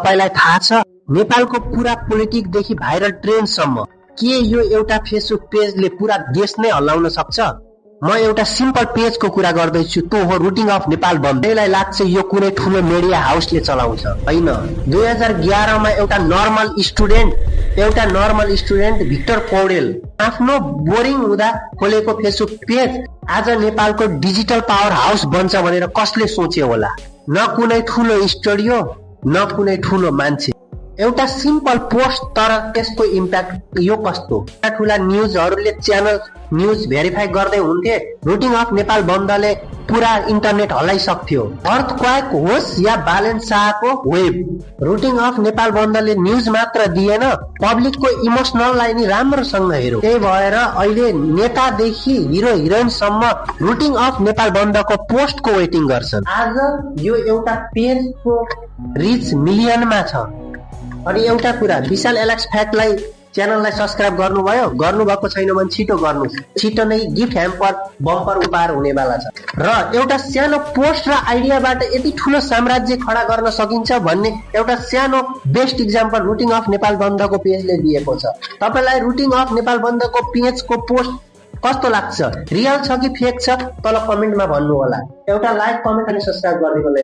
तपाईलाई थाहा छ नेपालको पूरा पोलिटिक देखि भाइरल ट्रेन्ड सम्म के यो एउटा फेसबुक पेजले पूरा देश नै हल्लाउन सक्छ? म एउटा सिम्पल पेजको कुरा गर्दैछु, त्यो हो रुटिङ अफ नेपाल बन्द। मलाई लाग्छ यो कुनै ठुलो मिडिया हाउसले चलाउँछ, हैन। 2011 मा एउटा नर्मल स्टुडेन्ट भिक्टर पौडेल आफ्नो बोरिङ हुँदा खोलेको फेसबुक पेज आज नेपालको डिजिटल पावर हाउस बन्छ भनेर कसले सोच्यो होला? न कुनै ठुलो स्टुडियो, न कुनै ठुलो मान्छे, एउटा सिम्पल पोस्ट, तर त्यसको इम्प्याक्ट यो कस्तो। ठुला न्यूजहरुले च्यानल न्यूज भेरिफाई गर्दै हुन्थे, रुटिङ अफ नेपाल बन्दले पूरा इन्टरनेट हल्लाइसक्थ्यो। अर्थक्वेक होस् या बालेन शाहको वेब, रुटिङ अफ नेपाल बन्दले न्यूज मात्र दिएन, पब्लिकको इमोसनललाई नि राम्रोसँग हेर्यो। त्यही भएर अहिले नेतादेखि हिरो हिरोइनसम्म रुटिङ अफ नेपाल बन्दको पोस्टको वेटिङ गर्छन्। आज यो एउटा पेजको रिच मिलियनमा छ। अनि एउटा कुरा, विशाल एलेक्स फ्याक्टलाई च्यानललाई सब्स्क्राइब गर्नुभयो? गर्नुभएको छैन भने छिटो गर्नुस्, छिटो नै गिफ्ट ह्याम्पर बम्पर उपहार हुनेवाला छ। र एउटा सानो पोस्ट र आइडियाबाट यति ठुलो साम्राज्य खडा गर्न सकिन्छ भन्ने एउटा सानो best example routing of Nepal बन्दको पेजले दिएको छ। तपाईलाई रुटिङ अफ नेपाल बन्दको पेजको पोस्ट कस्तो लाग्छ? रियल छ कि फेक छ? तल कमेन्टमा भन्नु होला। एउटा लाइक, कमेन्ट अनि सब्स्क्राइब गरिदिनु होला।